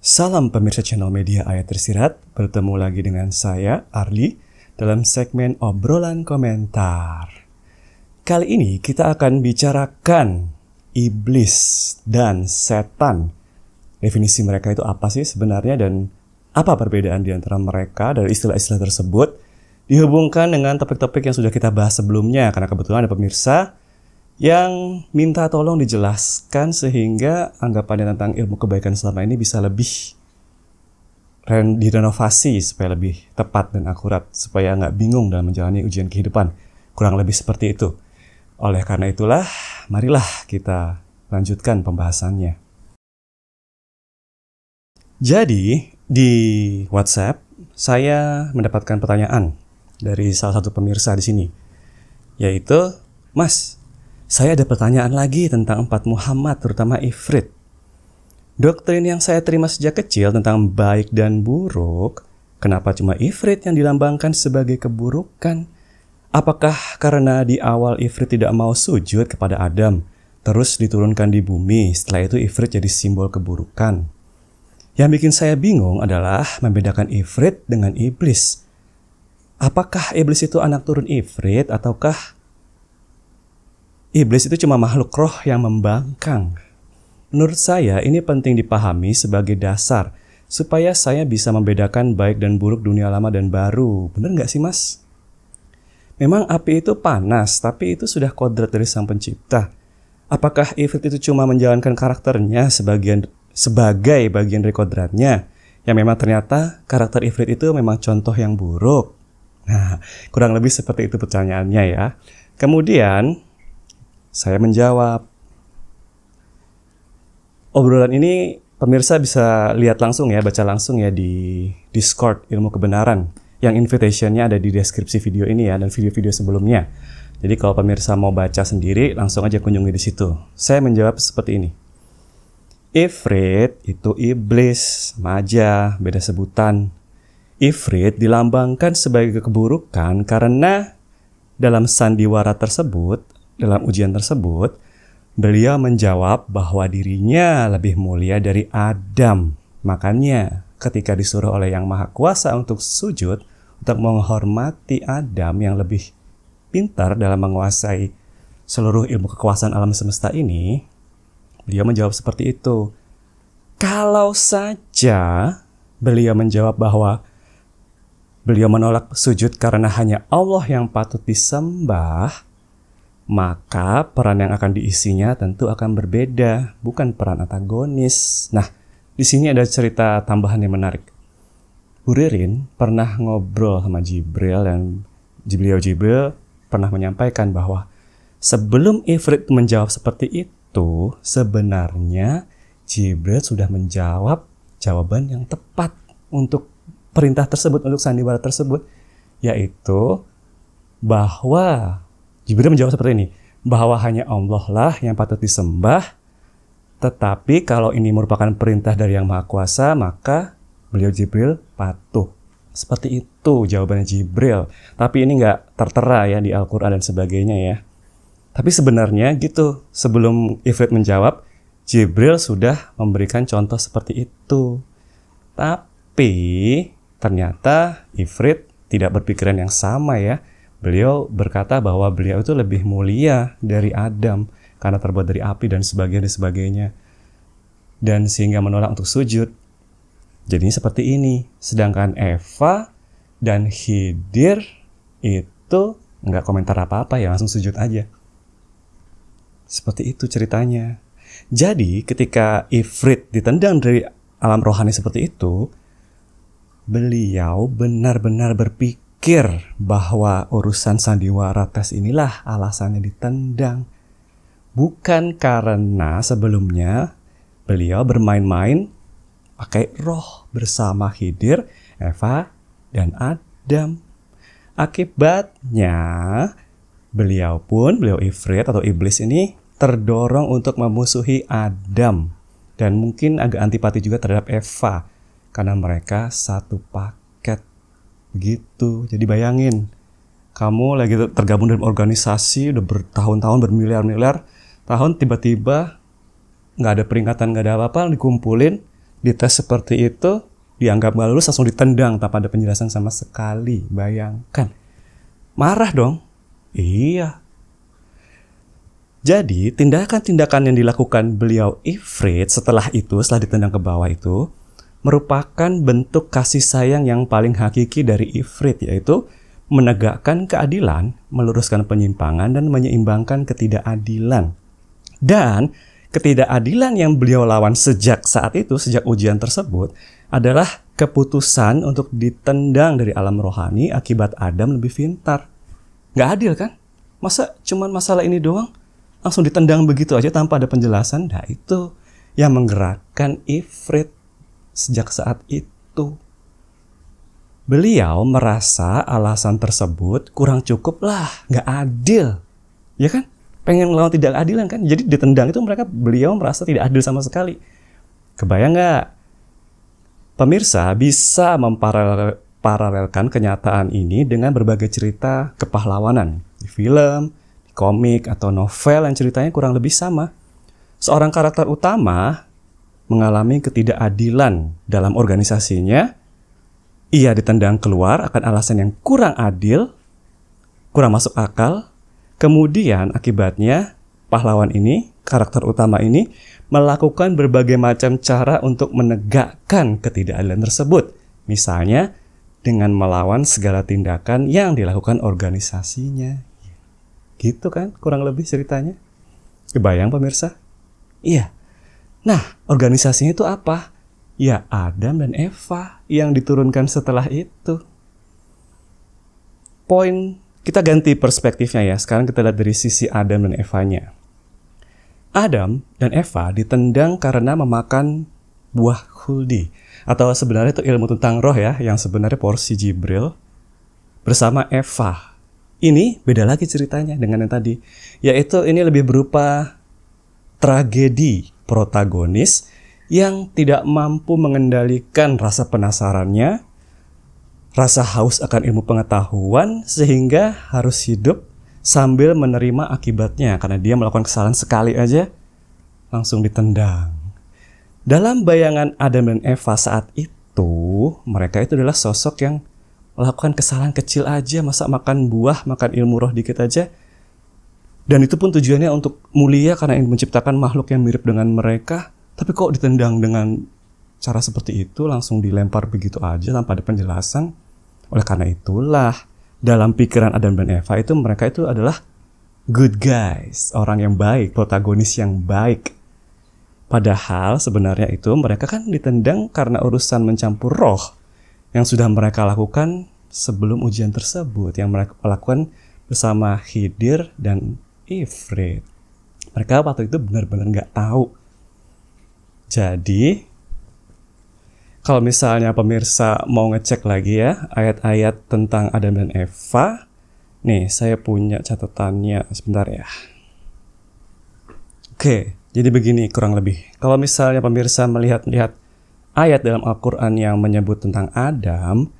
Salam pemirsa channel media Ayat Tersirat, bertemu lagi dengan saya, Arli, dalam segmen obrolan komentar. Kali ini kita akan bicarakan iblis dan setan. Definisi mereka itu apa sih sebenarnya dan apa perbedaan di antara mereka dari istilah-istilah tersebut dihubungkan dengan topik-topik yang sudah kita bahas sebelumnya, karena kebetulan ada pemirsa yang minta tolong dijelaskan sehingga anggapannya tentang ilmu kebaikan selama ini bisa lebih direnovasi supaya lebih tepat dan akurat, supaya nggak bingung dalam menjalani ujian kehidupan. Kurang lebih seperti itu. Oleh karena itulah, marilah kita lanjutkan pembahasannya. Jadi, di WhatsApp saya mendapatkan pertanyaan dari salah satu pemirsa di sini, yaitu, "Mas, saya ada pertanyaan lagi tentang empat Muhammad, terutama Ifrit. Doktrin yang saya terima sejak kecil tentang baik dan buruk, kenapa cuma Ifrit yang dilambangkan sebagai keburukan? Apakah karena di awal Ifrit tidak mau sujud kepada Adam, terus diturunkan di bumi, setelah itu Ifrit jadi simbol keburukan? Yang bikin saya bingung adalah membedakan Ifrit dengan iblis. Apakah iblis itu anak turun Ifrit, ataukah iblis itu cuma makhluk roh yang membangkang? Menurut saya ini penting dipahami sebagai dasar supaya saya bisa membedakan baik dan buruk dunia lama dan baru. Bener nggak sih, Mas? Memang api itu panas, tapi itu sudah kodrat dari Sang Pencipta. Apakah Ifrit itu cuma menjalankan karakternya sebagai bagian dari kodratnya, yang memang ternyata karakter Ifrit itu memang contoh yang buruk? Nah, kurang lebih seperti itu pertanyaannya ya. Kemudian saya menjawab. Obrolan ini pemirsa bisa lihat langsung ya, baca langsung ya di Discord Ilmu Kebenaran. Yang invitation-nya ada di deskripsi video ini ya, dan video-video sebelumnya. Jadi kalau pemirsa mau baca sendiri, langsung aja kunjungi di situ. Saya menjawab seperti ini. Ifrit itu iblis, sama aja, beda sebutan. Ifrit dilambangkan sebagai keburukan karena dalam sandiwara tersebut, dalam ujian tersebut, beliau menjawab bahwa dirinya lebih mulia dari Adam. Makanya ketika disuruh oleh Yang Maha Kuasa untuk sujud, untuk menghormati Adam yang lebih pintar dalam menguasai seluruh ilmu kekuasaan alam semesta ini, beliau menjawab seperti itu. Kalau saja beliau menjawab bahwa beliau menolak sujud karena hanya Allah yang patut disembah, maka peran yang akan diisinya tentu akan berbeda, bukan peran antagonis. Nah, di sini ada cerita tambahan yang menarik. Bu Ririn pernah ngobrol sama Jibril dan Jibril pernah menyampaikan bahwa sebelum Ifrit menjawab seperti itu, sebenarnya Jibril sudah menjawab jawaban yang tepat untuk perintah tersebut, untuk sandiwara tersebut, yaitu bahwa Jibril menjawab seperti ini, bahwa hanya Allah lah yang patut disembah, tetapi kalau ini merupakan perintah dari Yang Maha Kuasa, maka beliau Jibril patuh. Seperti itu jawabannya Jibril. Tapi ini nggak tertera ya di Al-Quran dan sebagainya ya. Tapi sebenarnya gitu, sebelum Ifrit menjawab, Jibril sudah memberikan contoh seperti itu. Tapi ternyata Ifrit tidak berpikiran yang sama ya. Beliau berkata bahwa beliau itu lebih mulia dari Adam karena terbuat dari api dan sebagainya. Dan sehingga menolak untuk sujud. Jadinya seperti ini. Sedangkan Eva dan Khidir itu nggak komentar apa-apa ya, langsung sujud aja. Seperti itu ceritanya. Jadi ketika Ifrit ditendang dari alam rohani seperti itu, beliau benar-benar berpikir bahwa urusan sandiwara tes inilah alasannya ditendang. Bukan karena sebelumnya beliau bermain-main pakai roh bersama Khidir, Eva, dan Adam. Akibatnya beliau Ifrit atau iblis ini terdorong untuk memusuhi Adam. Dan mungkin agak antipati juga terhadap Eva, karena mereka satu paket. Gitu. Jadi bayangin, kamu lagi tergabung dalam organisasi udah bertahun-tahun, bermiliar-miliar tahun, tiba-tiba nggak ada peringatan, nggak ada apa-apa, dikumpulin, Dites seperti itu, dianggap nggak lulus, langsung ditendang tanpa ada penjelasan sama sekali. Bayangkan. Marah dong. Iya. Jadi, tindakan-tindakan yang dilakukan beliau Ifrit setelah itu, setelah ditendang ke bawah itu, merupakan bentuk kasih sayang yang paling hakiki dari Ifrit, yaitu menegakkan keadilan, meluruskan penyimpangan, dan menyeimbangkan ketidakadilan. Dan ketidakadilan yang beliau lawan sejak saat itu, sejak ujian tersebut, adalah keputusan untuk ditendang dari alam rohani akibat Adam lebih pintar. Nggak adil kan? Masa cuman masalah ini doang? Langsung ditendang begitu aja tanpa ada penjelasan? Nah, itu yang menggerakkan Ifrit sejak saat itu. Beliau merasa alasan tersebut kurang cukup lah, nggak adil. Ya kan? Pengen melawan tidak adilan kan? Jadi ditendang itu beliau merasa tidak adil sama sekali. Kebayang nggak? Pemirsa bisa memparalelkan kenyataan ini dengan berbagai cerita kepahlawanan. Di film, di komik, atau novel yang ceritanya kurang lebih sama. Seorang karakter utama mengalami ketidakadilan dalam organisasinya. Ia ditendang keluar akan alasan yang kurang adil, kurang masuk akal. Kemudian akibatnya pahlawan ini, karakter utama ini, melakukan berbagai macam cara untuk menegakkan ketidakadilan tersebut. Misalnya dengan melawan segala tindakan yang dilakukan organisasinya. Gitu kan kurang lebih ceritanya. Kebayang pemirsa? Iya. Nah, organisasinya itu apa? Ya, Adam dan Eva yang diturunkan setelah itu. Poin, kita ganti perspektifnya ya. Sekarang kita lihat dari sisi Adam dan Evanya. Adam dan Eva ditendang karena memakan buah khuldi. Atau sebenarnya itu ilmu tentang roh ya, yang sebenarnya porsi Jibril bersama Eva. Ini beda lagi ceritanya dengan yang tadi. Yaitu ini lebih berupa tragedi protagonis yang tidak mampu mengendalikan rasa penasarannya, rasa haus akan ilmu pengetahuan, sehingga harus hidup sambil menerima akibatnya. Karena dia melakukan kesalahan sekali aja, langsung ditendang. Dalam bayangan Adam dan Eva saat itu, mereka itu adalah sosok yang melakukan kesalahan kecil aja, masa makan buah, makan ilmu roh dikit aja. Dan itu pun tujuannya untuk mulia karena ingin menciptakan makhluk yang mirip dengan mereka. Tapi kok ditendang dengan cara seperti itu, langsung dilempar begitu aja tanpa ada penjelasan. Oleh karena itulah, dalam pikiran Adam dan Eva itu mereka itu adalah good guys, orang yang baik, protagonis yang baik. Padahal sebenarnya itu mereka kan ditendang karena urusan mencampur roh yang sudah mereka lakukan sebelum ujian tersebut, yang mereka lakukan bersama Khidir dan Ifrit. Mereka waktu itu benar-benar nggak tahu. Jadi, kalau misalnya pemirsa mau ngecek lagi ya ayat-ayat tentang Adam dan Eva, nih saya punya catatannya sebentar ya. Oke, jadi begini kurang lebih. Kalau misalnya pemirsa melihat ayat dalam Al-Quran yang menyebut tentang Adam,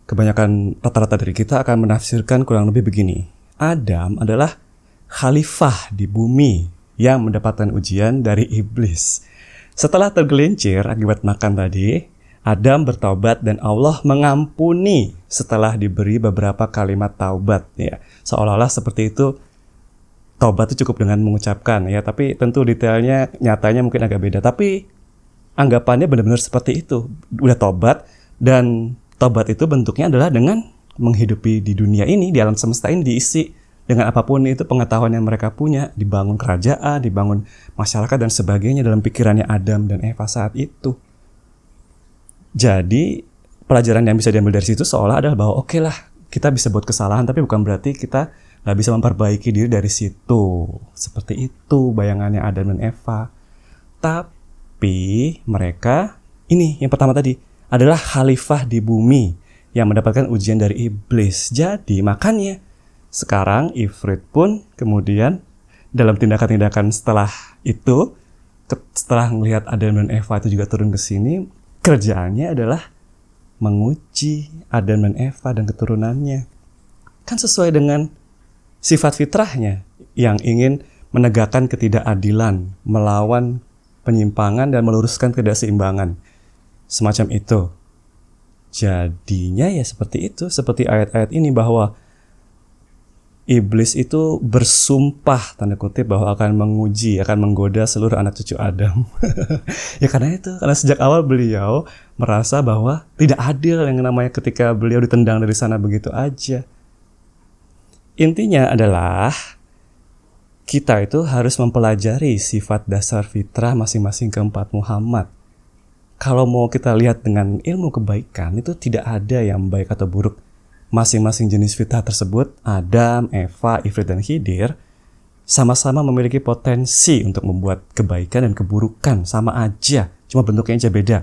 kebanyakan rata-rata dari kita akan menafsirkan kurang lebih begini. Adam adalah khalifah di bumi yang mendapatkan ujian dari iblis. Setelah tergelincir akibat makan tadi, Adam bertaubat dan Allah mengampuni setelah diberi beberapa kalimat taubat. Ya, seolah-olah seperti itu, taubat itu cukup dengan mengucapkan ya, tapi tentu detailnya nyatanya mungkin agak beda. Tapi anggapannya benar-benar seperti itu. Udah taubat, dan taubat itu bentuknya adalah dengan menghidupi di dunia ini, di alam semesta ini diisi dengan apapun itu pengetahuan yang mereka punya, dibangun kerajaan, dibangun masyarakat dan sebagainya dalam pikirannya Adam dan Eva saat itu. Jadi pelajaran yang bisa diambil dari situ seolah adalah bahwa oke lah, kita bisa buat kesalahan, tapi bukan berarti kita nggak bisa memperbaiki diri dari situ. Seperti itu bayangannya Adam dan Eva. Tapi mereka, ini yang pertama tadi, adalah khalifah di bumi yang mendapatkan ujian dari iblis. Jadi makanya sekarang Ifrit pun kemudian dalam tindakan-tindakan setelah itu, setelah melihat Adam dan Eva itu juga turun ke sini, kerjaannya adalah menguji Adam dan Eva dan keturunannya. Kan sesuai dengan sifat fitrahnya yang ingin menegakkan ketidakadilan, melawan penyimpangan dan meluruskan ketidakseimbangan. Semacam itu. Jadinya ya seperti itu, seperti ayat-ayat ini bahwa iblis itu bersumpah tanda kutip bahwa akan menguji, akan menggoda seluruh anak cucu Adam. Ya karena sejak awal beliau merasa bahwa tidak adil yang namanya ketika beliau ditendang dari sana begitu aja. Intinya adalah kita itu harus mempelajari sifat dasar fitrah masing-masing keempat Muhammad. Kalau mau kita lihat dengan ilmu kebaikan, itu tidak ada yang baik atau buruk. Masing-masing jenis fitrah tersebut, Adam, Eva, Ifrit, dan Khidir, sama-sama memiliki potensi untuk membuat kebaikan dan keburukan sama aja, cuma bentuknya aja beda.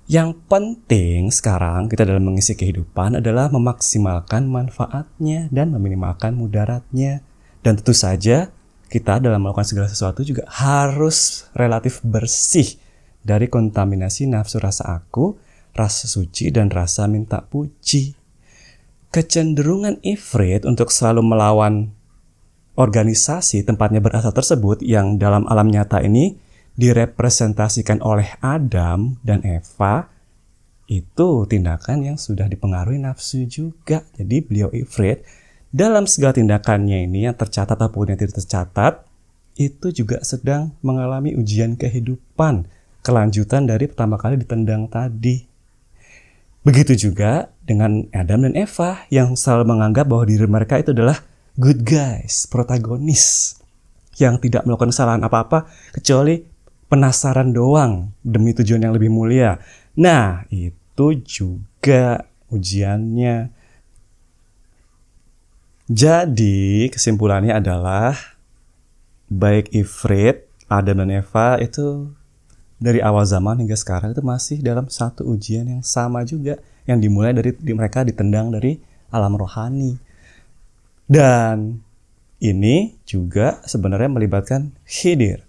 Yang penting sekarang kita dalam mengisi kehidupan adalah memaksimalkan manfaatnya dan meminimalkan mudaratnya. Dan tentu saja kita dalam melakukan segala sesuatu juga harus relatif bersih dari kontaminasi nafsu rasa aku, rasa suci, dan rasa minta puji. Kecenderungan Ifrit untuk selalu melawan organisasi tempatnya berasal tersebut yang dalam alam nyata ini direpresentasikan oleh Adam dan Eva, itu tindakan yang sudah dipengaruhi nafsu juga. Jadi beliau Ifrit dalam segala tindakannya ini yang tercatat ataupun yang tidak tercatat, itu juga sedang mengalami ujian kehidupan, kelanjutan dari pertama kali ditendang tadi. Begitu juga dengan Adam dan Eva yang selalu menganggap bahwa diri mereka itu adalah good guys, protagonis, yang tidak melakukan kesalahan apa-apa kecuali penasaran doang demi tujuan yang lebih mulia. Nah, itu juga ujiannya. Jadi, kesimpulannya adalah baik Ifrit, Adam dan Eva itu dari awal zaman hingga sekarang itu masih dalam satu ujian yang sama juga, yang dimulai dari mereka ditendang dari alam rohani. Dan ini juga sebenarnya melibatkan Khidir.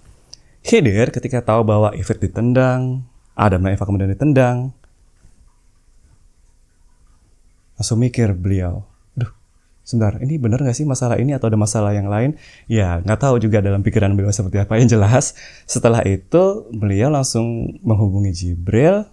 Khidir ketika tahu bahwa Ifrit ditendang, Adam dan Eva kemudian ditendang, langsung mikir beliau, sebentar, ini benar nggak sih masalah ini atau ada masalah yang lain? Ya, nggak tahu juga dalam pikiran beliau seperti apa. Yang jelas, setelah itu beliau langsung menghubungi Jibril.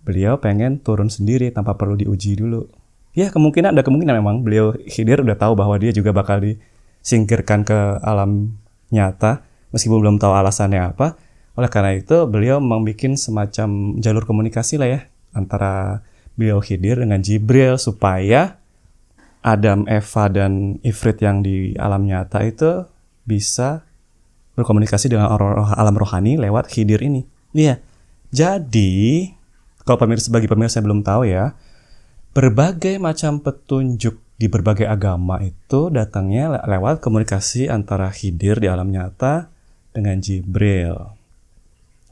Beliau pengen turun sendiri tanpa perlu diuji dulu. Ya, ada kemungkinan memang beliau Khidir udah tahu bahwa dia juga bakal disingkirkan ke alam nyata, meskipun belum tahu alasannya apa. Oleh karena itu, beliau membuat semacam jalur komunikasi lah ya, antara beliau Khidir dengan Jibril supaya Adam, Eva, dan Ifrit yang di alam nyata itu bisa berkomunikasi dengan alam rohani lewat Khidir ini. Iya. Jadi, kalau bagi pemirsa yang belum tahu ya, berbagai macam petunjuk di berbagai agama itu datangnya lewat komunikasi antara Khidir di alam nyata dengan Jibril.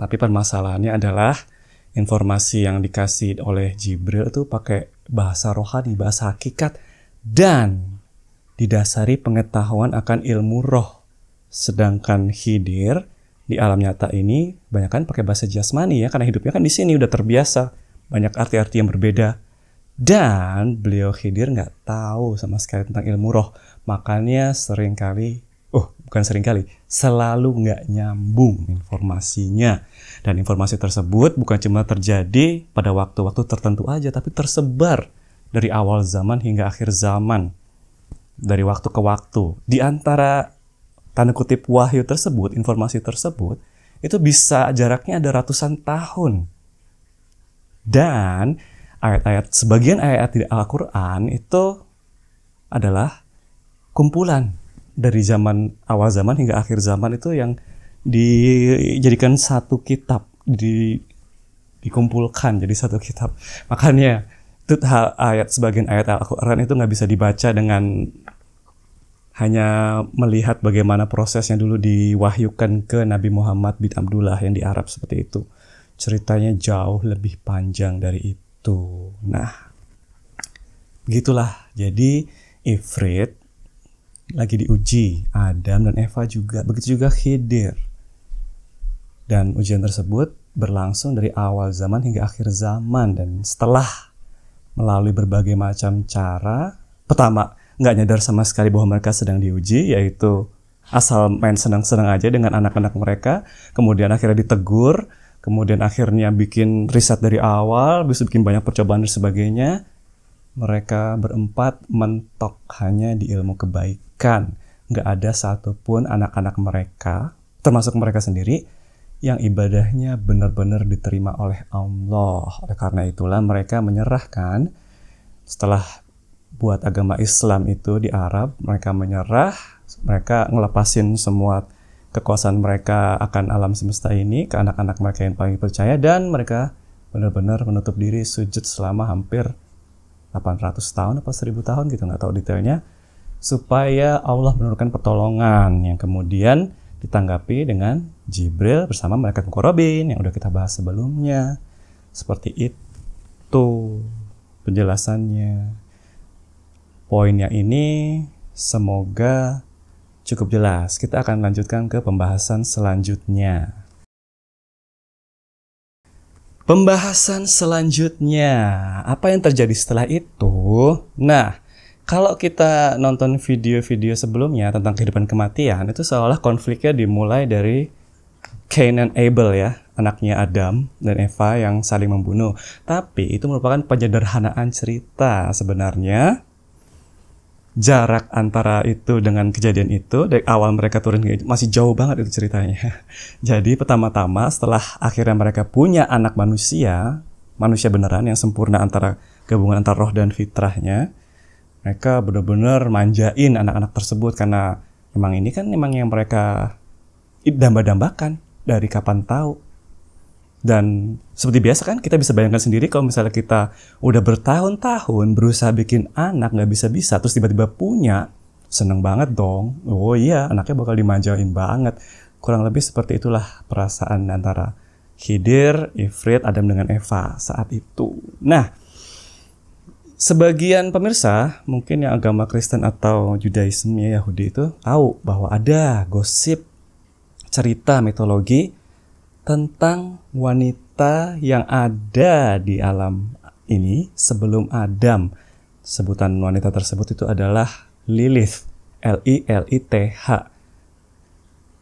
Tapi permasalahannya adalah informasi yang dikasih oleh Jibril itu pakai bahasa rohani, bahasa hakikat, dan didasari pengetahuan akan ilmu roh. Sedangkan Khidir di alam nyata ini banyakkan pakai bahasa jasmani ya, karena hidupnya kan di sini udah terbiasa banyak arti-arti yang berbeda. Dan beliau Khidir nggak tahu sama sekali tentang ilmu roh, makanya selalu nggak nyambung informasinya. Dan informasi tersebut bukan cuma terjadi pada waktu-waktu tertentu aja, tapi tersebar dari awal zaman hingga akhir zaman, dari waktu ke waktu. Di antara tanda kutip wahyu tersebut, informasi tersebut, itu bisa jaraknya ada ratusan tahun. Dan sebagian ayat di Al-Quran itu adalah kumpulan dari awal zaman hingga akhir zaman itu yang dijadikan satu kitab, dikumpulkan jadi satu kitab. Makanya sebagian ayat Al-Quran itu nggak bisa dibaca dengan hanya melihat bagaimana prosesnya dulu diwahyukan ke Nabi Muhammad bin Abdullah yang di Arab seperti itu. Ceritanya jauh lebih panjang dari itu. Nah, begitulah. Jadi Ifrit lagi diuji, Adam dan Eva juga, begitu juga Khidir. Dan ujian tersebut berlangsung dari awal zaman hingga akhir zaman. Dan setelah melalui berbagai macam cara, pertama, nggak nyadar sama sekali bahwa mereka sedang diuji, yaitu asal main senang-senang aja dengan anak-anak mereka, kemudian akhirnya ditegur, kemudian akhirnya bikin riset dari awal, bisa bikin banyak percobaan dan sebagainya. Mereka berempat mentok hanya di ilmu kebaikan. Nggak ada satupun anak-anak mereka, termasuk mereka sendiri, yang ibadahnya benar-benar diterima oleh Allah. Oleh karena itulah mereka menyerahkan. Setelah buat agama Islam itu di Arab, mereka menyerah, mereka ngelepasin semua kekuasaan mereka akan alam semesta ini ke anak-anak mereka yang paling percaya, dan mereka benar-benar menutup diri sujud selama hampir 800 tahun atau 1000 tahun gitu, nggak tahu detailnya, supaya Allah menurunkan pertolongan yang kemudian ditanggapi dengan Jibril bersama malaikat muqarrabin yang udah kita bahas sebelumnya. Seperti itu penjelasannya. Poinnya ini semoga cukup jelas. Kita akan lanjutkan ke pembahasan selanjutnya. Pembahasan selanjutnya, apa yang terjadi setelah itu? Nah, kalau kita nonton video-video sebelumnya tentang kehidupan kematian, itu seolah konfliknya dimulai dari Cain and Abel ya, anaknya Adam dan Eva yang saling membunuh. Tapi itu merupakan penyederhanaan cerita sebenarnya. Jarak antara itu dengan kejadian itu, dari awal mereka turun masih jauh banget itu ceritanya. Jadi pertama-tama setelah akhirnya mereka punya anak manusia beneran yang sempurna antara gabungan antara roh dan fitrahnya, mereka benar-benar manjain anak-anak tersebut karena emang ini kan emang yang mereka damba-dambakan dari kapan tahu. Dan seperti biasa kan kita bisa bayangkan sendiri kalau misalnya kita udah bertahun-tahun berusaha bikin anak nggak bisa-bisa terus tiba-tiba punya, seneng banget dong. Oh iya, anaknya bakal dimanjain banget. Kurang lebih seperti itulah perasaan antara Khidir, Ifrit, Adam dengan Eva saat itu. Nah, sebagian pemirsa mungkin yang agama Kristen atau Judaisme ya, Yahudi itu tahu bahwa ada gosip, cerita, mitologi tentang wanita yang ada di alam ini sebelum Adam. Sebutan wanita tersebut itu adalah Lilith, Lilith.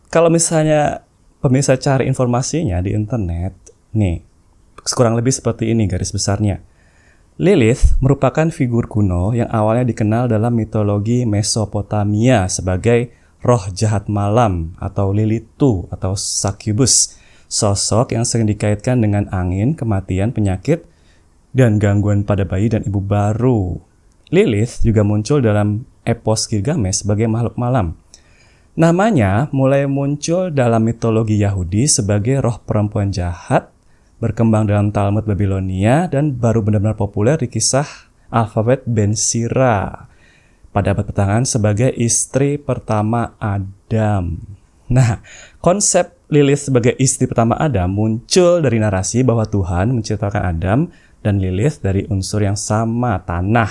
Kalau misalnya pemirsa cari informasinya di internet, nih, kurang lebih seperti ini garis besarnya. Lilith merupakan figur kuno yang awalnya dikenal dalam mitologi Mesopotamia sebagai roh jahat malam atau Lilitu atau Succubus. Sosok yang sering dikaitkan dengan angin, kematian, penyakit, dan gangguan pada bayi dan ibu baru. Lilith juga muncul dalam epos Gilgamesh sebagai makhluk malam. Namanya mulai muncul dalam mitologi Yahudi sebagai roh perempuan jahat, berkembang dalam Talmud Babilonia, dan baru benar-benar populer di kisah alfabet Ben Sira pada abad pertengahan sebagai istri pertama Adam. Nah, konsep Lilith sebagai istri pertama Adam muncul dari narasi bahwa Tuhan menciptakan Adam dan Lilith dari unsur yang sama, tanah,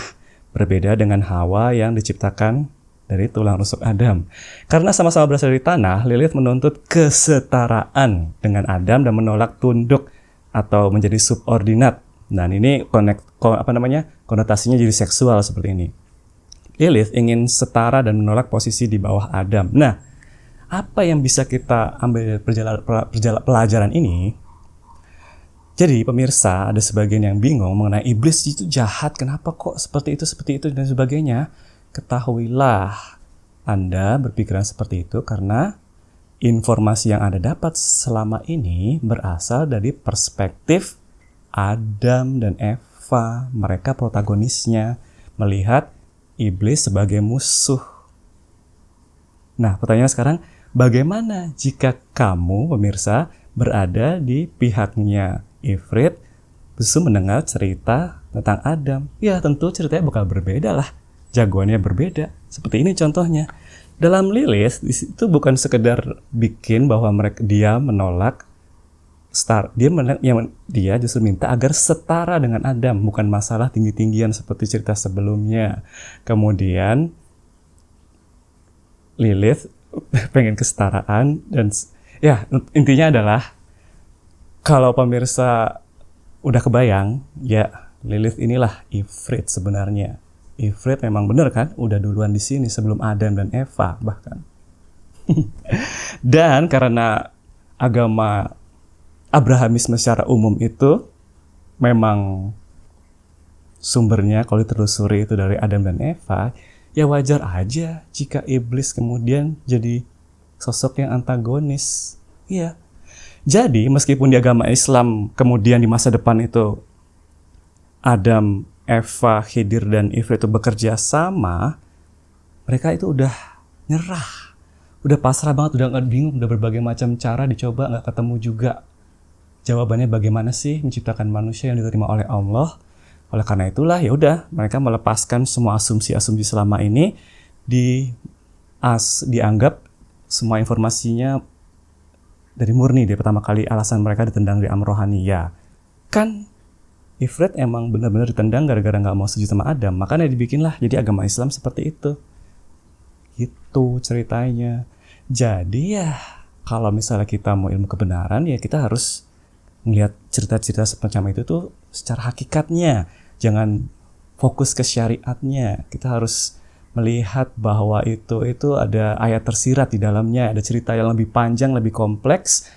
berbeda dengan Hawa yang diciptakan dari tulang rusuk Adam. Karena sama-sama berasal dari tanah, Lilith menuntut kesetaraan dengan Adam dan menolak tunduk atau menjadi subordinat. Dan ini konotasinya jadi seksual seperti ini. Lilith ingin setara dan menolak posisi di bawah Adam. Nah, apa yang bisa kita ambil pelajaran ini? Jadi pemirsa, ada sebagian yang bingung mengenai iblis itu jahat, kenapa kok seperti itu dan sebagainya. Ketahuilah, Anda berpikiran seperti itu karena informasi yang Anda dapat selama ini berasal dari perspektif Adam dan Eva. Mereka protagonisnya melihat iblis sebagai musuh. Nah, pertanyaan sekarang, bagaimana jika kamu, pemirsa, berada di pihaknya Ifrit, justru mendengar cerita tentang Adam? Ya, tentu ceritanya bakal berbeda lah. Jagoannya berbeda. Seperti ini contohnya. Dalam Lilith, itu bukan sekedar bikin bahwa dia menolak dia justru minta agar setara dengan Adam, bukan masalah tinggi-tinggian seperti cerita sebelumnya. Kemudian Lilith pengen kesetaraan dan ya intinya adalah kalau pemirsa udah kebayang ya Lilith inilah Ifrit sebenarnya. Ifrit memang benar kan udah duluan di sini sebelum Adam dan Eva bahkan. Dan karena agama Abrahamisme secara umum itu memang sumbernya kalau ditelusuri itu dari Adam dan Eva, ya wajar aja jika iblis kemudian jadi sosok yang antagonis. Iya. Jadi meskipun di agama Islam kemudian di masa depan itu Adam, Eva, Khidir, dan Ifrit itu bekerja sama, mereka itu udah nyerah, udah pasrah banget, udah nggak bingung, udah berbagai macam cara dicoba nggak ketemu juga. Jawabannya bagaimana sih menciptakan manusia yang diterima oleh Allah? Oleh karena itulah ya udah mereka melepaskan semua asumsi-asumsi selama ini, dianggap semua informasinya dari murni dari pertama kali alasan mereka ditendang di alam rohani. Ya kan Ifrit emang benar-benar ditendang gara-gara nggak mau setuju sama Adam, makanya dibikinlah jadi agama Islam seperti itu. Gitu ceritanya. Jadi ya kalau misalnya kita mau ilmu kebenaran ya kita harus melihat cerita-cerita semacam itu tuh secara hakikatnya. Jangan fokus ke syariatnya. Kita harus melihat bahwa itu ada ayat tersirat di dalamnya, ada cerita yang lebih panjang, lebih kompleks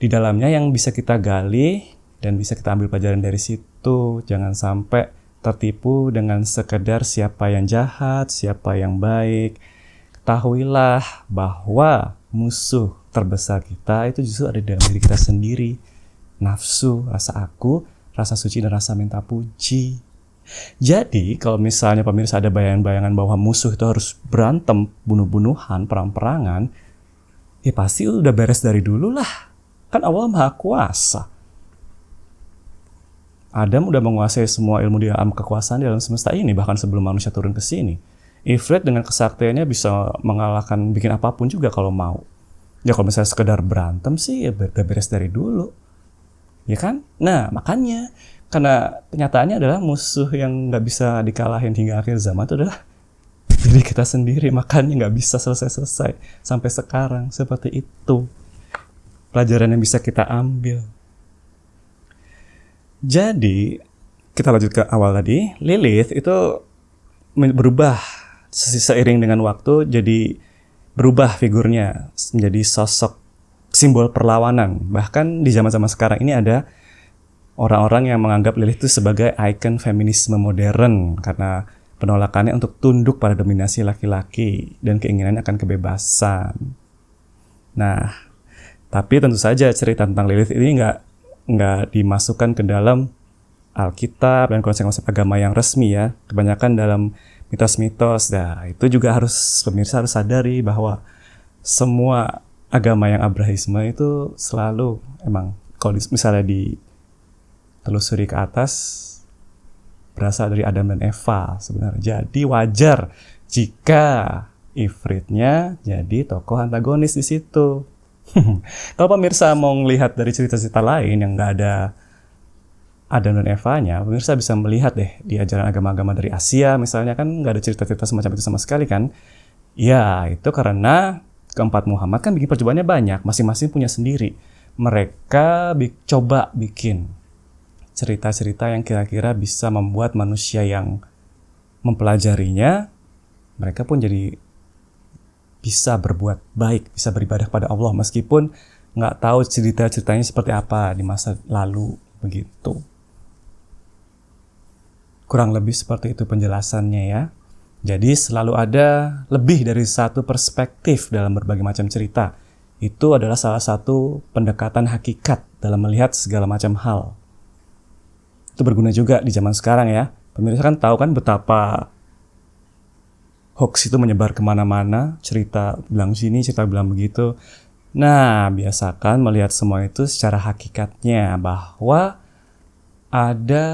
di dalamnya yang bisa kita gali dan bisa kita ambil pelajaran dari situ. Jangan sampai tertipu dengan sekedar siapa yang jahat, siapa yang baik. Ketahuilah bahwa musuh terbesar kita itu justru ada di dalam diri kita sendiri. Nafsu, rasa aku, rasa suci, dan rasa minta puji. Jadi kalau misalnya pemirsa ada bayangan-bayangan bahwa musuh itu harus berantem, bunuh-bunuhan, perang-perangan, ya pasti udah beres dari dulu lah. Kan Allah Maha Kuasa. Adam udah menguasai semua ilmu di alam kekuasaan di alam semesta ini, bahkan sebelum manusia turun ke sini. Ifrit dengan kesaktiannya bisa mengalahkan bikin apapun juga kalau mau. Ya kalau misalnya sekedar berantem sih ya udah beres dari dulu. Ya kan? Nah makanya, karena kenyataannya adalah musuh yang nggak bisa dikalahin hingga akhir zaman itu adalah diri kita sendiri. Makanya nggak bisa selesai-selesai sampai sekarang. Seperti itu pelajaran yang bisa kita ambil. Jadi kita lanjut ke awal tadi. Lilith itu berubah seiring dengan waktu, jadi berubah figurnya menjadi sosok simbol perlawanan. Bahkan di zaman-zaman sekarang ini ada orang-orang yang menganggap Lilith itu sebagai ikon feminisme modern karena penolakannya untuk tunduk pada dominasi laki-laki dan keinginan akan kebebasan. Nah, tapi tentu saja cerita tentang Lilith ini nggak dimasukkan ke dalam Alkitab dan konsep-konsep agama yang resmi ya. Kebanyakan dalam mitos-mitos. Nah, itu juga pemirsa harus sadari bahwa semua agama yang Abrahisme itu selalu emang kalau misalnya ditelusuri ke atas berasal dari Adam dan Eva sebenarnya. Jadi wajar jika Ifritnya jadi tokoh antagonis di situ. Kalau pemirsa mau melihat dari cerita-cerita lain yang nggak ada Adam dan Eva-nya, pemirsa bisa melihat deh di ajaran agama-agama dari Asia misalnya, kan nggak ada cerita-cerita semacam itu sama sekali kan. Ya itu karena keempat Muhammad kan bikin percobaannya banyak, masing-masing punya sendiri. Mereka coba bikin cerita-cerita yang kira-kira bisa membuat manusia yang mempelajarinya, mereka pun jadi bisa berbuat baik, bisa beribadah pada Allah meskipun nggak tahu cerita-ceritanya seperti apa di masa lalu begitu. Kurang lebih seperti itu penjelasannya ya. Jadi selalu ada lebih dari satu perspektif dalam berbagai macam cerita. Itu adalah salah satu pendekatan hakikat dalam melihat segala macam hal. Itu berguna juga di zaman sekarang ya. Pemirsa kan tahu kan betapa hoax itu menyebar kemana-mana. Cerita bilang sini, cerita bilang begitu. Nah, biasakan melihat semua itu secara hakikatnya bahwa ada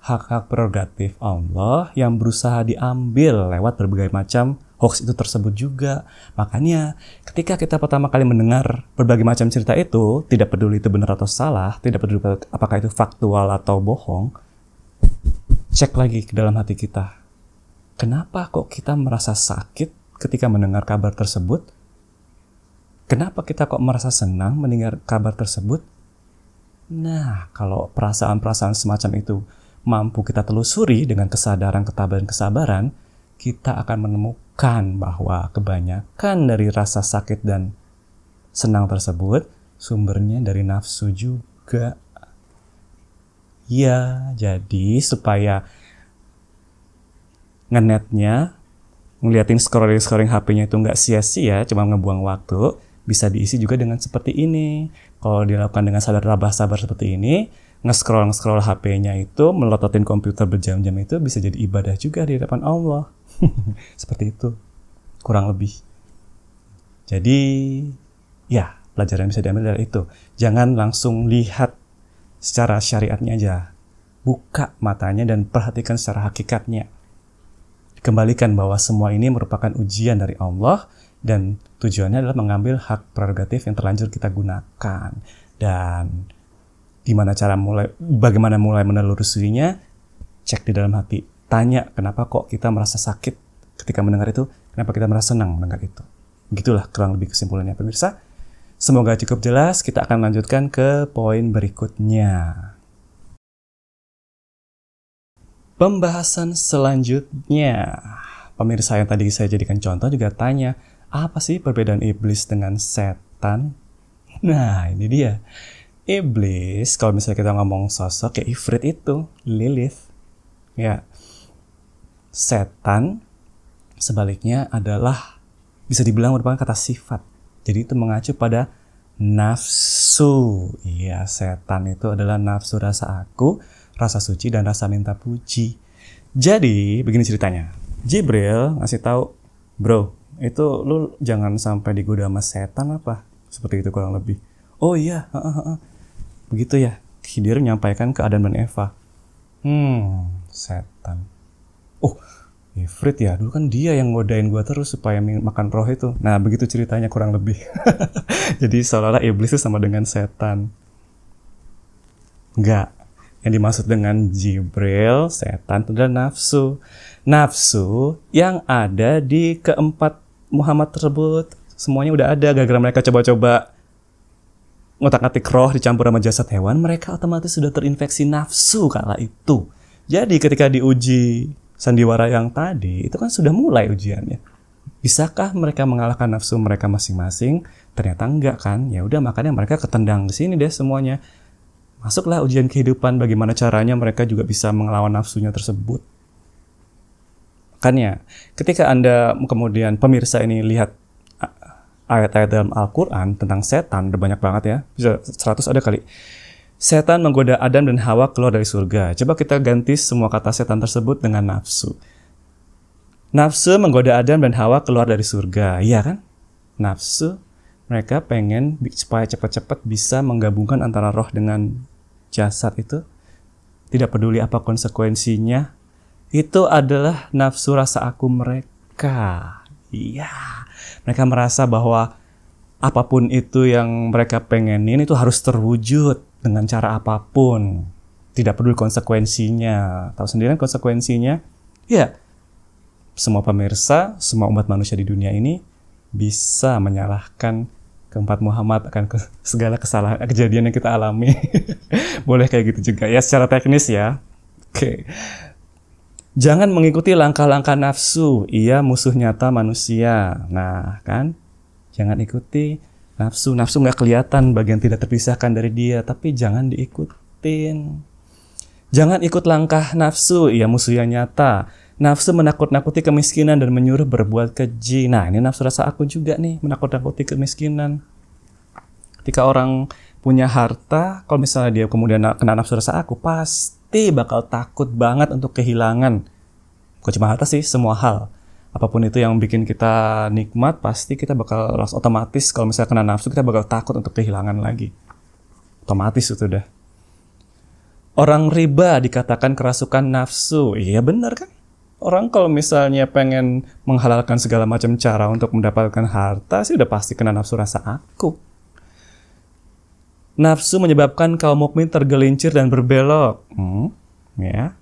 hak-hak prerogatif Allah yang berusaha diambil lewat berbagai macam hoax itu tersebut juga. Makanya ketika kita pertama kali mendengar berbagai macam cerita itu, tidak peduli itu benar atau salah, tidak peduli apakah itu faktual atau bohong, cek lagi ke dalam hati kita. Kenapa kok kita merasa sakit ketika mendengar kabar tersebut? Kenapa kita kok merasa senang mendengar kabar tersebut? Nah, kalau perasaan-perasaan semacam itu mampu kita telusuri dengan kesadaran, ketabahan, kesabaran, kita akan menemukan menunjukkan bahwa kebanyakan dari rasa sakit dan senang tersebut sumbernya dari nafsu juga. Ya, jadi supaya ngeliatin scrolling HP-nya itu nggak sia-sia, cuma ngebuang waktu, bisa diisi juga dengan seperti ini. Kalau dilakukan dengan sadar sabar seperti ini, nge-scroll HP-nya itu, melototin komputer berjam-jam itu bisa jadi ibadah juga di hadapan Allah. Seperti itu, kurang lebih. Jadi, ya, pelajaran bisa diambil dari itu. Jangan langsung lihat secara syariatnya aja. Buka matanya dan perhatikan secara hakikatnya. Kembalikan bahwa semua ini merupakan ujian dari Allah dan tujuannya adalah mengambil hak prerogatif yang terlanjur kita gunakan. Dan bagaimana mulai menelusurinya? Cek di dalam hati. Tanya kenapa kok kita merasa sakit ketika mendengar itu, kenapa kita merasa senang mendengar itu. Begitulah kurang lebih kesimpulannya pemirsa. Semoga cukup jelas, kita akan lanjutkan ke poin berikutnya. Pembahasan selanjutnya. Pemirsa yang tadi saya jadikan contoh juga tanya, apa sih perbedaan iblis dengan setan? Nah, ini dia. Iblis, kalau misalnya kita ngomong sosok kayak Ifrit itu, Lilith. Ya. Setan, sebaliknya adalah, bisa dibilang merupakan kata sifat. Jadi itu mengacu pada nafsu. Iya, setan itu adalah nafsu rasa aku, rasa suci, dan rasa minta puji. Jadi, begini ceritanya. Jibril ngasih tahu, bro, itu lu jangan sampai digoda sama setan apa? Seperti itu kurang lebih. Oh iya, begitu ya. Khidir menyampaikan ke Adam dan Eva. Setan. Oh, Ifrit ya, dulu kan dia yang ngodain gua terus supaya makan roh itu. Nah, begitu ceritanya kurang lebih. Jadi seolah-olah iblis itu sama dengan setan. Enggak. Yang dimaksud dengan Jibril, setan itu adalah nafsu. Nafsu yang ada di keempat Muhammad tersebut. Semuanya udah ada, gara-gara mereka coba-coba ngotak-ngatik roh dicampur sama jasad hewan, mereka otomatis sudah terinfeksi nafsu kala itu. Jadi ketika diuji sandiwara yang tadi, itu kan sudah mulai ujiannya. Bisakah mereka mengalahkan nafsu mereka masing-masing? Ternyata enggak kan? Ya udah, makanya mereka ketendang di sini deh semuanya. Masuklah ujian kehidupan, bagaimana caranya mereka juga bisa melawan nafsunya tersebut. Makanya, ketika Anda kemudian pemirsa ini lihat ayat-ayat dalam Al-Quran tentang setan, udah banyak banget ya, bisa 100 ada kali. Setan menggoda Adam dan Hawa keluar dari surga. Coba kita ganti semua kata setan tersebut dengan nafsu. Nafsu menggoda Adam dan Hawa keluar dari surga, iya kan? Nafsu, mereka pengen supaya cepat-cepat bisa menggabungkan antara roh dengan jasad itu. Tidak peduli apa konsekuensinya. Itu adalah nafsu rasa aku mereka. Iya, mereka merasa bahwa apapun itu yang mereka pengenin itu harus terwujud dengan cara apapun. Tidak peduli konsekuensinya. Tahu sendiri kan konsekuensinya? Ya, semua pemirsa, semua umat manusia di dunia ini bisa menyalahkan keempat Muhammad akan segala kesalahan, kejadian yang kita alami. Boleh kayak gitu juga ya, secara teknis ya. Oke. Jangan mengikuti langkah-langkah nafsu. Ia musuh nyata manusia. Nah, kan? Jangan ikuti nafsu. Nafsu nggak kelihatan bagian tidak terpisahkan dari dia, tapi jangan diikutin. Jangan ikut langkah nafsu. Ia musuh yang nyata. Nafsu menakut-nakuti kemiskinan dan menyuruh berbuat keji. Nah, ini nafsu rasa aku juga nih, menakut-nakuti kemiskinan. Ketika orang punya harta, kalau misalnya dia kemudian kena nafsu rasa aku, pasti bakal takut banget untuk kehilangan. Bukan cuma harta sih, semua hal. Apapun itu yang bikin kita nikmat, pasti kita bakal otomatis, kalau misalnya kena nafsu, kita bakal takut untuk kehilangan lagi. Otomatis itu udah. Orang riba dikatakan kerasukan nafsu. Iya benar kan? Orang kalau misalnya pengen menghalalkan segala macam cara untuk mendapatkan harta sih udah pasti kena nafsu rasa aku. Nafsu menyebabkan kaum mukmin tergelincir dan berbelok. Ya.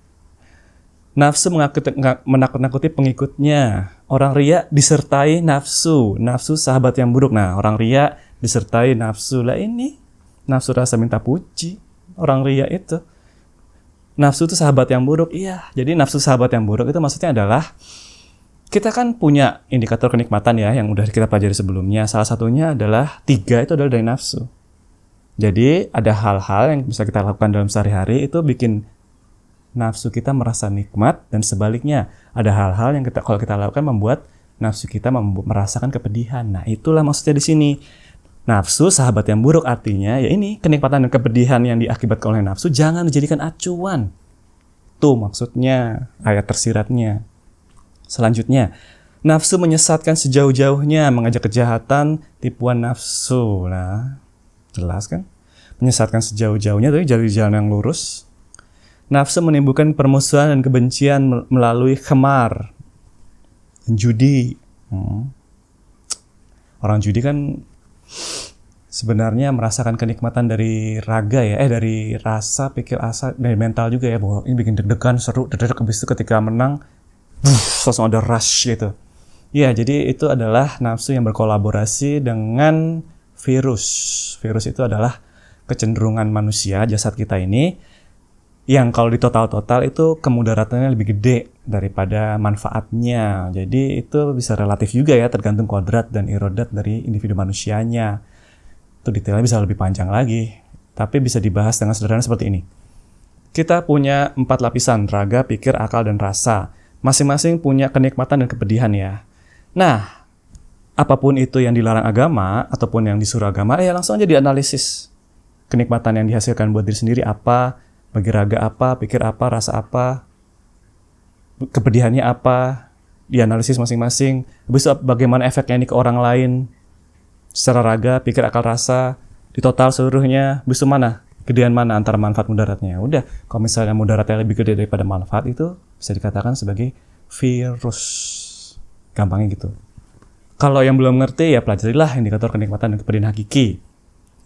Nafsu menakut-nakuti pengikutnya. Orang riya disertai nafsu. Nafsu sahabat yang buruk. Nah, orang riya disertai nafsu. Lah ini nafsu rasa minta puji. Orang riya itu. Nafsu itu sahabat yang buruk. Iya. Jadi nafsu sahabat yang buruk itu maksudnya adalah Kita kan punya indikator kenikmatan ya, yang udah kita pelajari sebelumnya. Salah satunya adalah 3 itu adalah dari nafsu. Jadi ada hal-hal yang bisa kita lakukan dalam sehari-hari itu bikin nafsu kita merasa nikmat, dan sebaliknya ada hal-hal yang kalau kita lakukan membuat nafsu kita merasakan kepedihan. Nah, itulah maksudnya di sini. Nafsu sahabat yang buruk, artinya ya ini kenikmatan dan kepedihan yang diakibatkan oleh nafsu jangan dijadikan acuan. Tuh maksudnya ayat tersiratnya. Selanjutnya, nafsu menyesatkan sejauh-jauhnya, mengajak kejahatan, tipuan nafsu. Nah, jelas kan? Menyesatkan sejauh-jauhnya, tapi jadi jalan yang lurus. Nafsu menimbulkan permusuhan dan kebencian melalui khemar, judi. Orang judi kan sebenarnya merasakan kenikmatan dari raga ya, dari rasa, pikir, asa, dari mental juga ya, bahwa ini bikin deg-degan, seru, deg-deg, habis itu ketika menang, langsung ada rush gitu. Ya, jadi itu adalah nafsu yang berkolaborasi dengan virus. Virus itu adalah kecenderungan manusia, jasad kita ini, yang kalau di total-total itu kemudaratannya lebih gede daripada manfaatnya. Jadi itu bisa relatif juga ya, tergantung kodrat dan irodat dari individu manusianya. Itu detailnya bisa lebih panjang lagi, tapi bisa dibahas dengan sederhana seperti ini. Kita punya 4 lapisan, raga, pikir, akal, dan rasa. Masing-masing punya kenikmatan dan kepedihan ya. Nah, apapun itu yang dilarang agama, ataupun yang disuruh agama, ya langsung aja dianalisis. Kenikmatan yang dihasilkan buat diri sendiri apa, bagi raga apa, pikir apa, rasa apa, kepedihannya apa, dianalisis masing-masing. Habis itu bagaimana efeknya ini ke orang lain, secara raga, pikir, akal, rasa, di total seluruhnya, habis itu mana? Gedean mana antara manfaat mudaratnya? Udah, kalau misalnya mudaratnya lebih gede daripada manfaat, itu bisa dikatakan sebagai virus. Gampangnya gitu. Kalau yang belum ngerti, ya pelajarilah indikator kenikmatan dan kepedihan hakiki.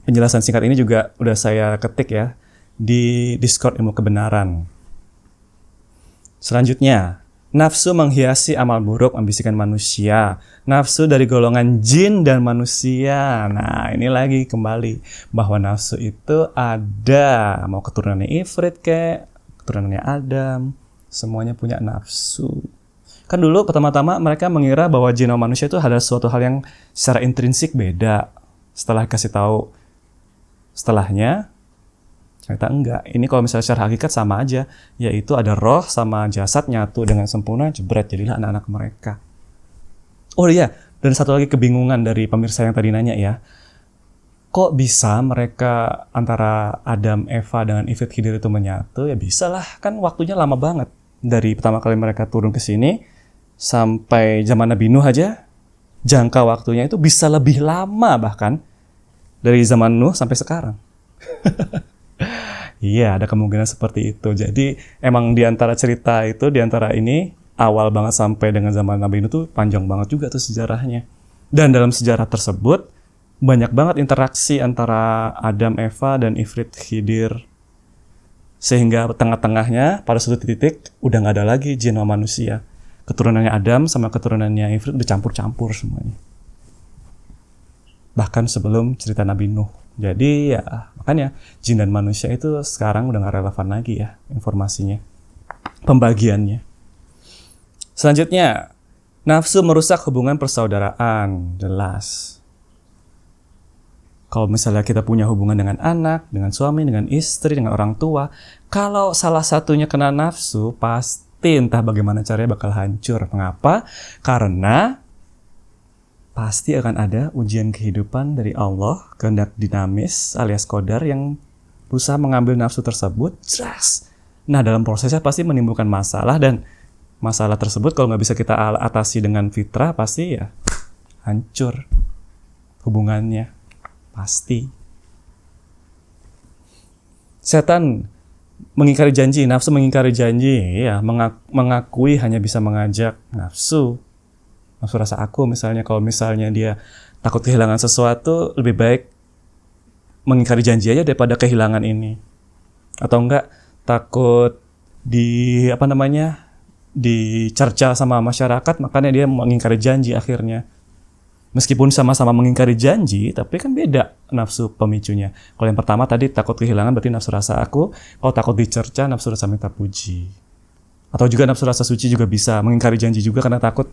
Penjelasan singkat ini juga udah saya ketik ya di Discord Ilmu Kebenaran. Selanjutnya, nafsu menghiasi amal buruk, membisikan manusia. Nafsu dari golongan jin dan manusia. Nah, ini lagi kembali bahwa nafsu itu ada. Mau keturunannya Ifrit kayak keturunannya Adam, semuanya punya nafsu. Kan dulu pertama-tama mereka mengira bahwa jin dan manusia itu ada suatu hal yang secara intrinsik beda. Setelah kasih tahu setelahnya, ternyata enggak. Ini kalau misalnya secara hakikat sama aja, yaitu ada roh sama jasad nyatu dengan sempurna, jebret, jadilah anak-anak mereka. Oh iya, dan satu lagi kebingungan dari pemirsa yang tadi nanya ya. Kok bisa mereka antara Adam, Eva dengan Ifrit Khidir itu menyatu? Ya bisa lah, kan waktunya lama banget. Dari pertama kali mereka turun ke sini sampai zaman Nabi Nuh aja, jangka waktunya itu bisa lebih lama bahkan dari zaman Nuh sampai sekarang. Iya, ada kemungkinan seperti itu. Jadi emang di antara cerita itu, di antara ini awal banget sampai dengan zaman Nabi Nuh tuh panjang banget juga tuh sejarahnya. Dan dalam sejarah tersebut banyak banget interaksi antara Adam, Eva, dan Ifrit Khidir. Sehingga tengah-tengahnya pada suatu titik udah nggak ada lagi jin sama manusia. Keturunannya Adam sama keturunannya Ifrit udah campur-campur semuanya. Bahkan sebelum cerita Nabi Nuh. Jadi ya makanya jin dan manusia itu sekarang udah gak relevan lagi ya informasinya, pembagiannya. Selanjutnya, nafsu merusak hubungan persaudaraan. Jelas. Kalau misalnya kita punya hubungan dengan anak, dengan suami, dengan istri, dengan orang tua, kalau salah satunya kena nafsu, pasti entah bagaimana caranya bakal hancur. Mengapa? Karena pasti akan ada ujian kehidupan dari Allah, kehendak dinamis alias qadar yang berusaha mengambil nafsu tersebut. Nah, dalam prosesnya pasti menimbulkan masalah, dan masalah tersebut kalau nggak bisa kita atasi dengan fitrah, pasti ya hancur hubungannya. Pasti. Setan mengingkari janji, nafsu mengingkari janji, ya mengakui hanya bisa mengajak nafsu rasa aku misalnya. Kalau misalnya dia takut kehilangan sesuatu, lebih baik mengingkari janji aja daripada kehilangan ini. Atau enggak takut dicerca sama masyarakat, makanya dia mengingkari janji akhirnya. Meskipun sama-sama mengingkari janji, tapi kan beda nafsu pemicunya. Kalau yang pertama tadi takut kehilangan berarti nafsu rasa aku, kalau takut dicerca nafsu rasa minta puji. Atau juga nafsu rasa suci juga bisa mengingkari janji juga karena takut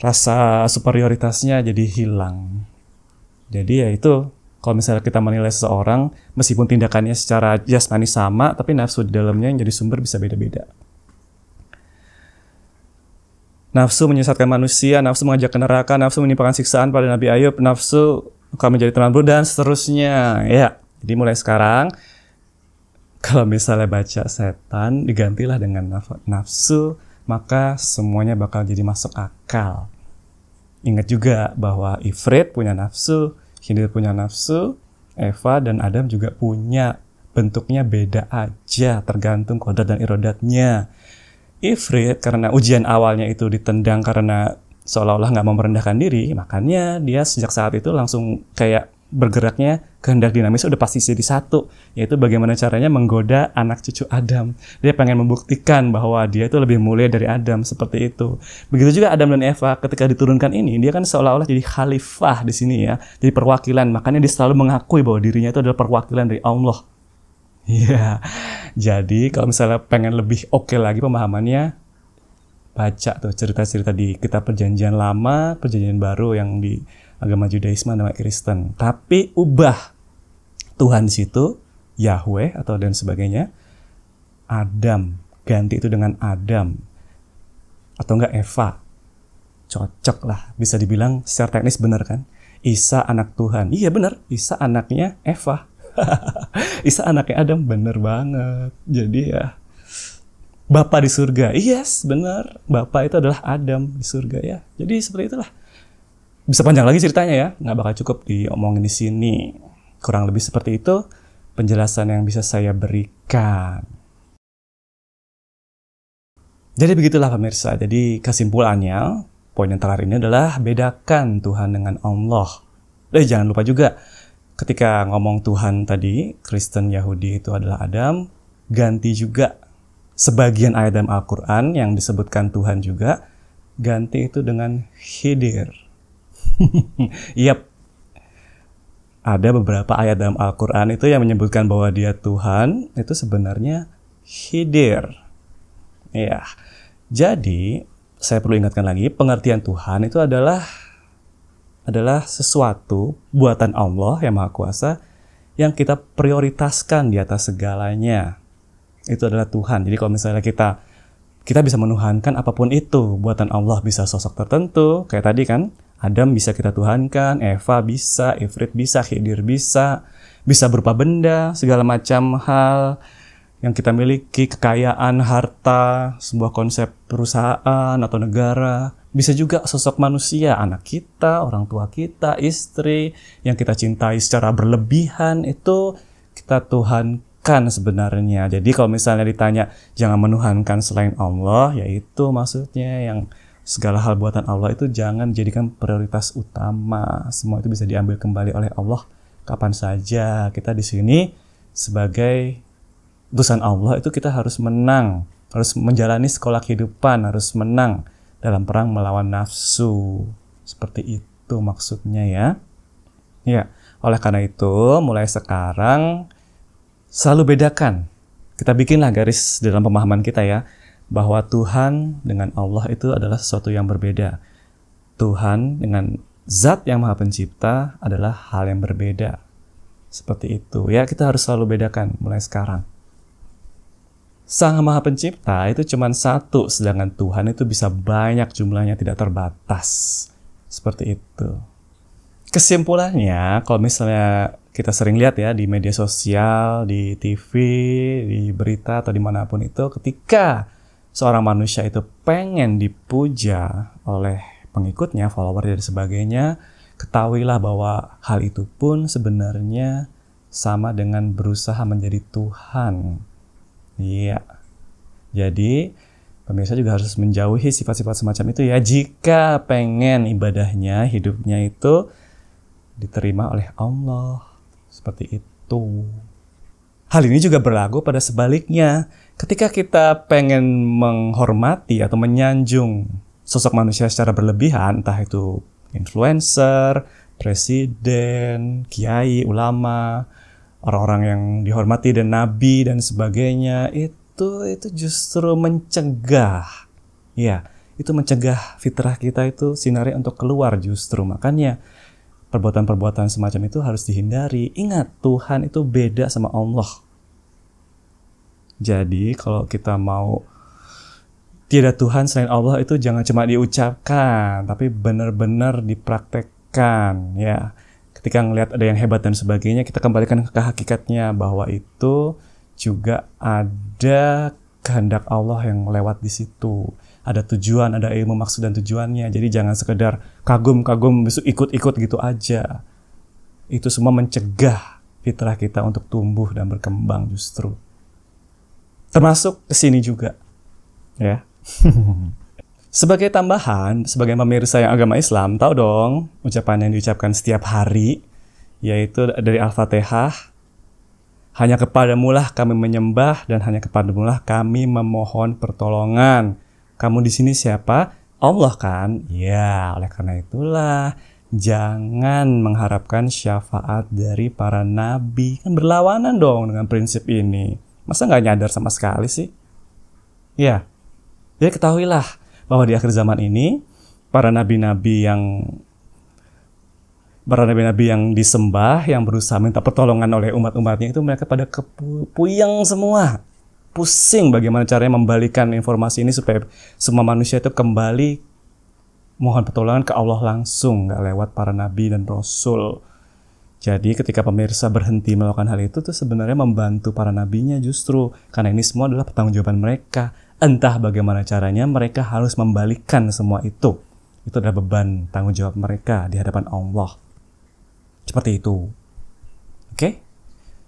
rasa superioritasnya jadi hilang. Jadi ya itu, kalau misalnya kita menilai seseorang, meskipun tindakannya secara jasmani sama, tapi nafsu di dalamnya yang jadi sumber bisa beda-beda. Nafsu menyesatkan manusia, nafsu mengajak ke neraka, nafsu menimpakan siksaan pada Nabi Ayub, nafsu kami menjadi teman buruk, dan seterusnya. Ya, jadi mulai sekarang, kalau misalnya baca setan, digantilah dengan nafsu, maka semuanya bakal jadi masuk akal. Ingat juga bahwa Ifrit punya nafsu, Khidir punya nafsu, Eva dan Adam juga punya. Bentuknya beda aja, tergantung kodrat dan irodatnya. Ifrit karena ujian awalnya itu ditendang karena seolah-olah nggak mau merendahkan diri, makanya dia sejak saat itu langsung kayak bergeraknya kehendak dinamis udah pasti jadi satu, yaitu bagaimana caranya menggoda anak cucu Adam. Dia pengen membuktikan bahwa dia itu lebih mulia dari Adam, seperti itu. Begitu juga Adam dan Eva ketika diturunkan ini, dia kan seolah-olah jadi khalifah di sini ya, jadi perwakilan. Makanya dia selalu mengakui bahwa dirinya itu adalah perwakilan dari Allah. Ya, jadi kalau misalnya pengen lebih oke lagi pemahamannya, baca tuh cerita-cerita di kitab Perjanjian Lama, Perjanjian Baru yang di agama Judaisme dan Kristen. Tapi ubah Tuhan di situ, Yahweh atau dan sebagainya, Adam, ganti itu dengan Adam. Atau enggak Eva. Cocok lah, bisa dibilang secara teknis benar kan? Isa anak Tuhan. Iya benar, Isa anaknya Eva. Isa anaknya Adam, bener banget. Jadi ya, Bapa di surga. Yes, benar. Bapa itu adalah Adam di surga ya. Jadi seperti itulah. Bisa panjang lagi ceritanya ya, nggak bakal cukup diomongin di sini. Kurang lebih seperti itu penjelasan yang bisa saya berikan. Jadi begitulah pemirsa. Jadi kesimpulannya, poin yang terakhir ini adalah bedakan Tuhan dengan Allah. Dan jangan lupa juga, ketika ngomong Tuhan tadi, Kristen Yahudi itu adalah Adam, ganti juga sebagian ayat dalam Al-Quran yang disebutkan Tuhan juga, ganti itu dengan Khidir. Yap, ada beberapa ayat dalam Al-Quran itu yang menyebutkan bahwa dia Tuhan, itu sebenarnya Khidir. Ya, jadi saya perlu ingatkan lagi, pengertian Tuhan itu adalah sesuatu buatan Allah yang Maha Kuasa yang kita prioritaskan di atas segalanya. Itu adalah Tuhan. Jadi kalau misalnya kita bisa menuhankan apapun itu, buatan Allah, bisa sosok tertentu, kayak tadi kan, Adam bisa kita tuhankan, Eva bisa, Ifrit bisa, Khidir bisa berupa benda, segala macam hal yang kita miliki, kekayaan, harta, sebuah konsep perusahaan atau negara. Bisa juga sosok manusia, anak kita, orang tua kita, istri, yang kita cintai secara berlebihan, itu kita tuhankan sebenarnya. Jadi kalau misalnya ditanya, jangan menuhankan selain Allah, yaitu maksudnya yang segala hal buatan Allah itu jangan jadikan prioritas utama. Semua itu bisa diambil kembali oleh Allah kapan saja. Kita di sini sebagai utusan Allah itu kita harus menang, harus menjalani sekolah kehidupan, harus menang dalam perang melawan nafsu. Seperti itu maksudnya ya. Ya, oleh karena itu mulai sekarang selalu bedakan. Kita bikinlah garis dalam pemahaman kita ya, bahwa Tuhan dengan Allah itu adalah sesuatu yang berbeda. Tuhan dengan Zat yang Maha Pencipta adalah hal yang berbeda. Seperti itu. Ya, kita harus selalu bedakan mulai sekarang. Sang Maha Pencipta itu cuma satu, sedangkan Tuhan itu bisa banyak jumlahnya, tidak terbatas. Seperti itu. Kesimpulannya, kalau misalnya kita sering lihat ya di media sosial, di TV, di berita, atau dimanapun itu, ketika seorang manusia itu pengen dipuja oleh pengikutnya, follower dan sebagainya, ketahuilah bahwa hal itu pun sebenarnya sama dengan berusaha menjadi Tuhan. Iya. Jadi, pemirsa juga harus menjauhi sifat-sifat semacam itu ya, jika pengen ibadahnya, hidupnya itu diterima oleh Allah. Seperti itu. Hal ini juga berlaku pada sebaliknya. Ketika kita pengen menghormati atau menyanjung sosok manusia secara berlebihan, entah itu influencer, presiden, kiai, ulama, orang-orang yang dihormati dan nabi dan sebagainya, itu justru mencegah. Ya, itu mencegah fitrah kita itu sinarnya untuk keluar justru. Makanya perbuatan-perbuatan semacam itu harus dihindari. Ingat, Tuhan itu beda sama Allah. Jadi kalau kita mau tiada Tuhan selain Allah itu jangan cuma diucapkan, tapi benar-benar dipraktekkan ya. Ketika ngelihat ada yang hebat dan sebagainya, kita kembalikan ke hakikatnya bahwa itu juga ada kehendak Allah yang lewat di situ. Ada tujuan, ada ilmu maksud dan tujuannya. Jadi jangan sekedar kagum-kagum ikut-ikut gitu aja. Itu semua mencegah fitrah kita untuk tumbuh dan berkembang justru. Termasuk kesini juga ya. Sebagai tambahan, sebagai pemirsa yang agama Islam, tahu dong ucapan yang diucapkan setiap hari, yaitu dari Al-Fatihah, hanya kepadamulah kami menyembah dan hanya kepadamulah kami memohon pertolongan. Kamu di sini siapa? Allah kan? Ya, oleh karena itulah jangan mengharapkan syafaat dari para nabi. Kan berlawanan dong dengan prinsip ini. Masa nggak nyadar sama sekali sih? Ya. Jadi ketahuilah bahwa di akhir zaman ini para nabi-nabi yang disembah, yang berusaha minta pertolongan oleh umat-umatnya itu mereka pada puyeng semua. Pusing bagaimana caranya membalikan informasi ini supaya semua manusia itu kembali mohon pertolongan ke Allah langsung, nggak lewat para nabi dan rasul. Jadi ketika pemirsa berhenti melakukan hal itu tuh sebenarnya membantu para nabinya justru. Karena ini semua adalah pertanggungjawaban mereka. Entah bagaimana caranya mereka harus membalikkan semua itu. Itu adalah beban tanggung jawab mereka di hadapan Allah. Seperti itu. Oke?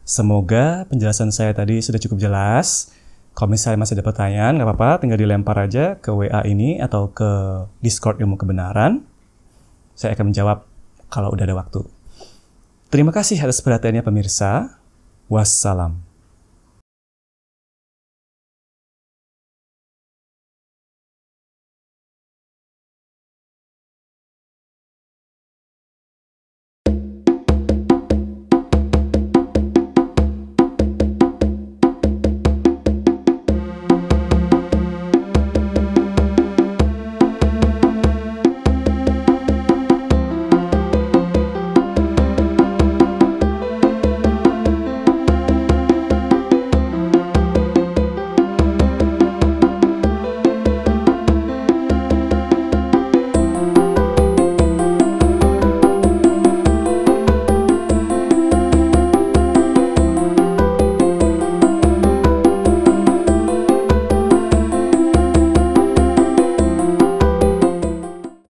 Semoga penjelasan saya tadi sudah cukup jelas. Kalau misalnya masih ada pertanyaan, nggak apa-apa, tinggal dilempar aja ke WA ini atau ke Discord Ilmu Kebenaran. Saya akan menjawab kalau udah ada waktu. Terima kasih atas perhatiannya pemirsa. Wassalam.